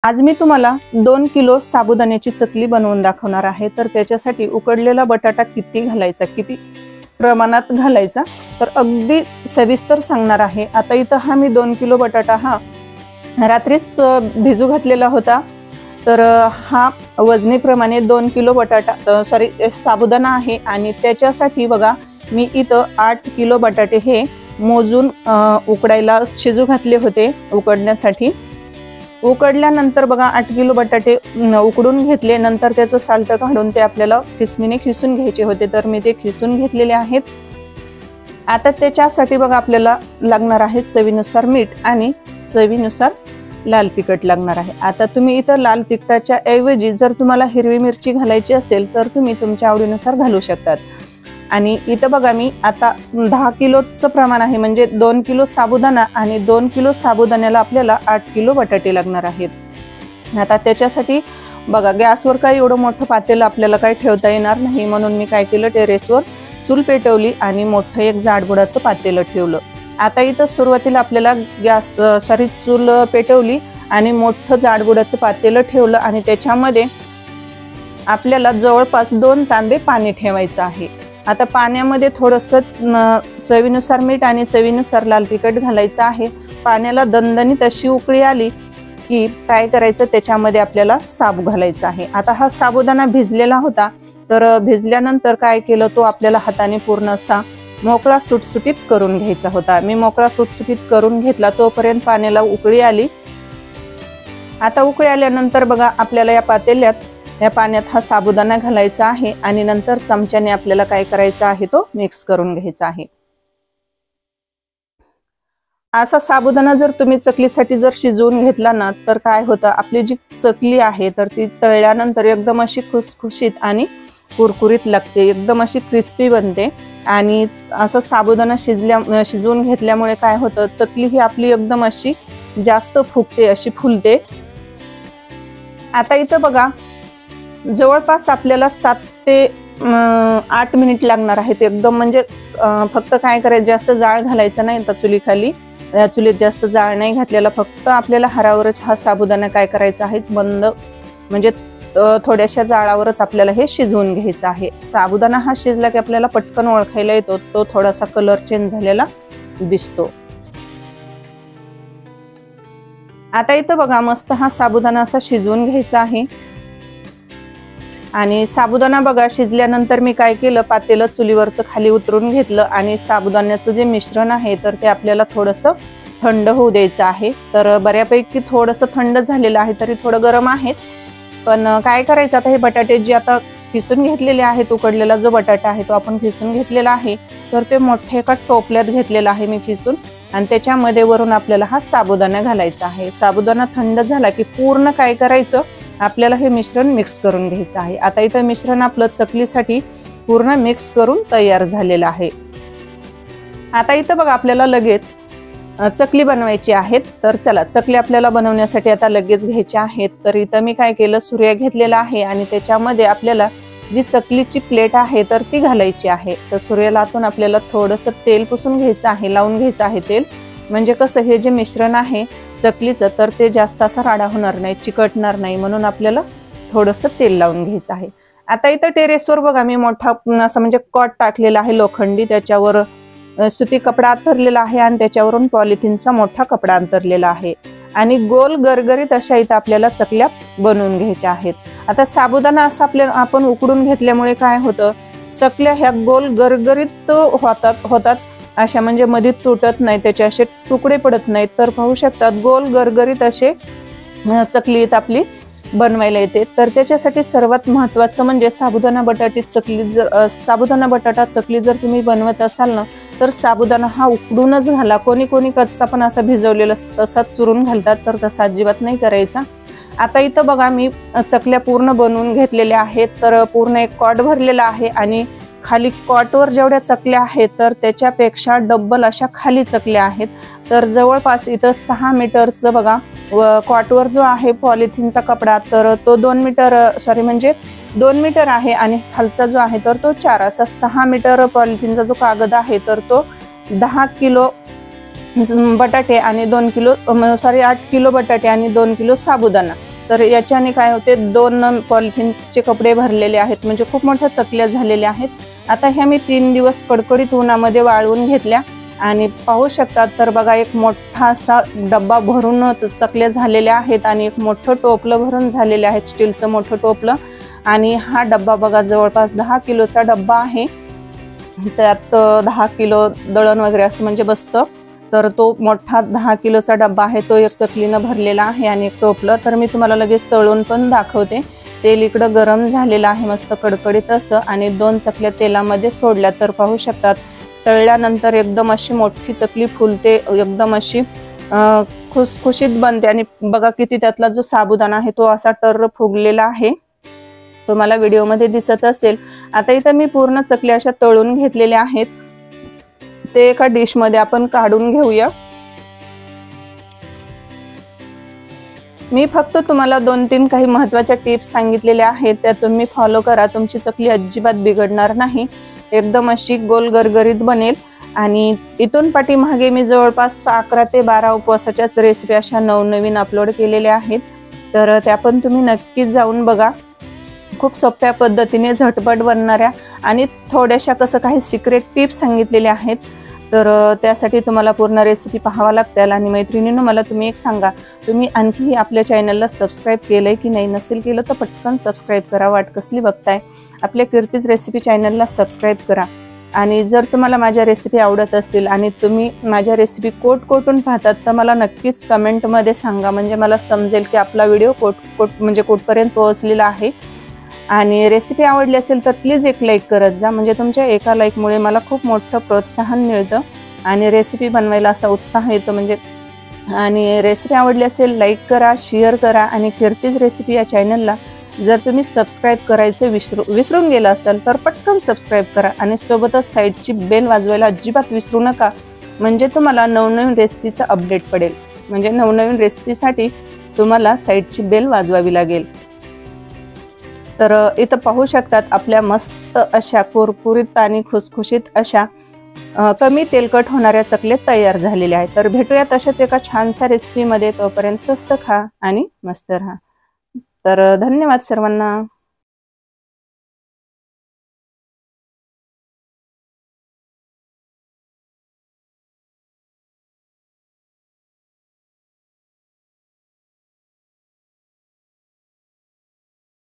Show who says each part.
Speaker 1: आज मी तुम्हाला 2 किलो साबुदाण्याची चकली बनवून दाखवणार आहे। तर त्याच्यासाठी उकडलेला बटाटा किती घालायचा, किती प्रमाणात घालायचा, तर अगदी सविस्तर सांगणार आहे। आता इथं हा मी 2 किलो बटाटा हा रात्रीच भिजू घातलेला होता। तर हा वजनीप्रमाणे 2 किलो बटाटा साबुदाणा आहे आणि त्याच्यासाठी बघा मी इथं 8 किलो बटाटे हे मोजून उकडायला शिजू घातले होते। उकडण्यासाठी उकडल्यानंतर बघा 8 किलो बटाटे उकडून घेतले, नंतर त्याचं साल्ट काढून ते आपल्याला खिसणीने खिसून घ्यायचे होते। तर मी ते खिसून घेतलेले आहेत। आता त्याच्यासाठी बघा आपल्याला लागणार आहे चवीनुसार मीठ आणि चवीनुसार लाल तिखट लागणार आहे। आता तुम्ही इथं लाल तिखटाच्या ऐवजी जर तुम्हाला हिरवी मिरची घालायची असेल तर तुम्ही तुमच्या आवडीनुसार घालू शकतात। आणि इथं बघा मी आता 10 किलोचं प्रमाण आहे, म्हणजे 2 किलो साबुदाणा आणि 2 किलो साबुदाण्याला आपल्याला 8 किलो बटाटे लागणार आहेत। आता त्याच्यासाठी बघा गॅसवर काही एवढं मोठं पातेलं आपल्याला काही ठेवता येणार नाही, म्हणून मी काय केलं, टेरेसवर चूल पेटवली आणि मोठं एक जाडबुडाचं पातेलं ठेवलं। आता इथं सुरुवातीला आपल्याला चूल पेटवली आणि मोठं जाडबुडाचं पातेलं ठेवलं आणि त्याच्यामध्ये आपल्याला जवळपास 2 तांबे पाणी ठेवायचं आहे। आता पाण्यामध्ये थोडंसं चवीनुसार मीठ आणि चवीनुसार लाल तिखट घालायचं आहे। पाण्याला दणदणीत अशी उकळी आली की काय करायचं, त्याच्यामध्ये आपल्याला साबू घालायचा आहे। आता हा साबुदाणा भिजलेला होता, तर भिजल्यानंतर काय केलं, तो आपल्याला हाताने पूर्ण असा मोकळा सुटसुटीत करून घ्यायचा होता। मी मोकळा सुटसुटीत करून घेतला, तोपर्यंत पाण्याला उकळी आली। आता उकळी आल्यानंतर बघा आपल्याला या पाण्यात हा साबुदाणा घालायचा आहे आणि नंतर चमच्याने आपल्याला काय करायचा आहे, तो मिक्स करून घ्यायचा आहे। असा साबुदाणा जर तुम्ही चकलीसाठी जर शिजवून घेतला ना, तर काय होतं, आपली जी चकली आहे तर ती तळल्यानंतर एकदम अशी खुसखुशीत आणि कुरकुरीत लागते, एकदम अशी क्रिस्पी बनते। आणि असं साबुदाणा शिजवून घेतल्यामुळे काय होतं, चकली ही आपली एकदम अशी जास्त फुगते, अशी फुलते। आता इथं बघा जवळपास आपल्याला 7 ते 8 मिनिट लागणार आहेत। एकदम म्हणजे फक्त काय करायचं, जास्त जाळ घालायचं नाही तर चुलीखाली, चुलीत जास्त जाळ नाही घातलेला, फक्त आपल्याला हारावरच हा साबुदाणा काय करायचा आहे, बंद म्हणजे थोड्याशा जाळावरच आपल्याला हे शिजवून घ्यायचं आहे। साबुदाणा हा शिजला की आपल्याला पटकन ओळखायला येतो, तो थोडासा कलर चेंज झालेला दिसतो। आता इथं बघा मस्त हा साबुदाणा असा शिजवून घ्यायचा आहे। आणि साबुदाणा बघा शिजल्यानंतर मी काय केलं, पातेलं चुलीवरचं खाली उतरून घेतलं आणि साबुदाण्याचं जे मिश्रण आहे तर ते आपल्याला थोडंसं थंड होऊ द्यायचं आहे। तर बऱ्यापैकी थोडंसं थंड झालेलं आहे, तरी थोडं गरम आहे। पण काय करायचं, आता हे बटाटे जे आता खिसून घेतलेले आहेत, उकडलेला जो बटाटा आहे तो आपण खिसून घेतलेला आहे, तर ते मोठे एका टोपल्यात घेतलेला आहे मी खिसून, आणि त्याच्यामध्ये वरून आपल्याला हा साबुदाणा घालायचा आहे। साबुदाणा थंड झाला की पूर्ण काय करायचं, आपल्याला हे मिश्रण मिक्स करून घ्यायचं आहे। आता इथं मिश्रण आपलं चकलीसाठी पूर्ण मिक्स करून तयार झालेलं आहे। आता इथं बघा आपल्याला लगेच चकली बनवायची आहेत, तर चला चकली आपल्याला बनवण्यासाठी आता लगेच घ्यायच्या आहेत। तर इथं मी काय केलं, सुऱ्या घेतलेला आहे आणि त्याच्यामध्ये आपल्याला जी चकलीची प्लेट आहे तर ती घालायची आहे। तर सुऱ्यालातून आपल्याला थोडंसं तेल पुसून घ्यायचं आहे, लावून घ्यायचं आहे तेल, म्हणजे कसं हे जे मिश्रण आहे चकलीचं तर ते जास्त असा राडा होणार नाही, चिकटणार नाही, म्हणून आपल्याला थोडंसं तेल लावून घ्यायचं आहे। आता इथं टेरेसवर बघा मी मोठा असं म्हणजे कॉट टाकलेला आहे लोखंडी, त्याच्यावर सुती कपडा अंतरलेला आहे आणि त्याच्यावरून पॉलिथिनचा मोठा कपडा अंतरलेला आहे आणि गोल गरगरीत अशा इथं आपल्याला चकल्या बनवून घ्यायच्या आहेत। आता साबुदाणा असा आपण उकडून घेतल्यामुळे काय होतं, चकल्या ह्या गोल गरगरीत होतात अशा, म्हणजे मध्ये तुटत नाही, त्याचे असे तुकडे पडत नाहीत। तर पाहू शकतात गोल गरगरीत असे चकली आपली बनवायला येते। तर त्याच्यासाठी सर्वात महत्त्वाचं म्हणजे साबुदाणा बटाटा चकली जर तुम्ही बनवत असाल ना, तर साबुदाणा हा उकडूनच घाला। कोणी कच्चा पण असा भिजवलेला तसाच चुरून घालतात, तर तसा अजिबात नाही करायचा। आता इथं बघा मी चकल्या पूर्ण बनवून घेतलेल्या आहेत, तर पूर्ण एक कॉट भरलेला आहे आणि खाली कॉटवर जेवढ्या चकल्या आहेत तर त्याच्यापेक्षा डबल अशा खाली चकल्या आहेत। तर जवळपास इथं 6 मीटरचं बघा कॉटवर जो आहे पॉलिथिनचा कपडा, तर तो 2 मीटर आहे आणि खालचा जो आहे तर तो 4, असा 6 मीटर पॉलिथिनचा जो कागद आहे तर तो 10 किलो बटाटे आणि 8 किलो बटाटे आणि 2 किलो साबुदाणा तर याच्याने काय होते, 2 पॉलिथिन्सचे कपडे भरलेले आहेत, म्हणजे खूप मोठ्या चकल्या झालेल्या आहेत. आता ह्या मी 3 दिवस कडकडीत उन्हामध्ये वाळवून घेतल्या आणि पाहू शकतात तर बघा एक मोठा असा डब्बा भरून चकल्या झालेल्या आहेत आणि एक मोठं टोपलं भरून झालेले आहेत, स्टीलचं मोठं टोपलं. आणि हा डब्बा बघा जवळपास 10 किलोचा डब्बा आहे. त्यात 10 किलो दळण वगैरे असं म्हणजे बसतं. तर तो मोठा 10 किलोचा डब्बा आहे, तो एक चकलीनं भरलेला आहे आणि एक टोपलं. तर मी तुम्हाला लगेच तळून पण दाखवते. तेल इकडं गरम झालेलं आहे मस्त कडकडीत असं, आणि 2 चकल्या तेलामध्ये सोडल्या. तर पाहू शकतात तळल्यानंतर एकदम अशी मोठी चकली फुलते, एकदम अशी खुसखुशीत बनते. आणि बघा किती त्यातला जो साबुदाणा आहे तो असा टर्र फुगलेला आहे, तुम्हाला व्हिडिओमध्ये दिसत असेल. आता इथं मी पूर्ण चकल्या अशा तळून घेतलेल्या आहेत. ते एका डिश मध्ये आपण काढून घेऊया. मी फक्त तुम्हाला 2-3 काही महत्त्वाच्या टिप्स सांगितलेल्या आहेत, त्या तुम्ही फॉलो करा. तुमची चकली अजिबात बिघडणार नाही, एकदम अशी गोल गरगरीत बनेल. आणि इथून पाठीमागे मी जवळपास 11 ते 12 उपवासाच्याच रेसिपी अशा नवनवीन अपलोड केलेल्या आहेत, तर त्या पण तुम्ही नक्कीच जाऊन बघा. खूप सोप्या पद्धतीने झटपट बनणाऱ्या आणि थोड्याशा कसं काही सिक्रेट टिप्स सांगितलेल्या आहेत. तर त्यासाठी तुम्हाला पूर्ण रेसिपी पाहावा लागतील. आणि मैत्रिणींनो मला तुम्ही एक सांगा, तुम्ही आणखी आपल्या चॅनलला सबस्क्राईब केलंय की नाही? नसेल केलं तर पटकन सबस्क्राईब करा. वाट कसली बघताय, आपल्या कीर्तीज रेसिपी चॅनलला सबस्क्राईब करा. आणि जर तुम्हाला माझ्या रेसिपी आवडत असतील आणि तुम्ही माझ्या रेसिपी कोटकोटून पाहतात तर मला नक्कीच कमेंटमध्ये सांगा, म्हणजे मला समजेल की आपला व्हिडिओ कोटपर्यंत पोहोचलेला आहे. आणि रेसिपी आवडली असेल तर प्लीज एक लाईक करत जा, म्हणजे तुमच्या एका लाईकमुळे मला खूप मोठं प्रोत्साहन मिळतं आणि रेसिपी बनवायला असा उत्साह येतो म्हणजे. आणि रेसिपी आवडली असेल लाईक करा, शेअर करा. आणि कीर्तीज रेसिपी या चॅनलला जर तुम्ही सबस्क्राईब करायचे विसरून गेला असाल तर पटकन सबस्क्राईब करा आणि सोबतच साईडची बेल वाजवायला अजिबात विसरू नका, म्हणजे तुम्हाला नवनवीन रेसिपीचा अपडेट पडेल. म्हणजे नवनवीन रेसिपीसाठी तुम्हाला साईडची बेल वाजवावी लागेल. तर इथं पाहू शकतात आपल्या मस्त अशा कुरकुरीत आणि खुसखुशीत अशा कमी तेलकट होणाऱ्या चकल्या तयार झालेल्या आहेत. तर भेटूया तशाच एका छानशा रेसिपीमध्ये. तोपर्यंत स्वस्त खा आणि मस्त राहा. तर धन्यवाद सर्वांना.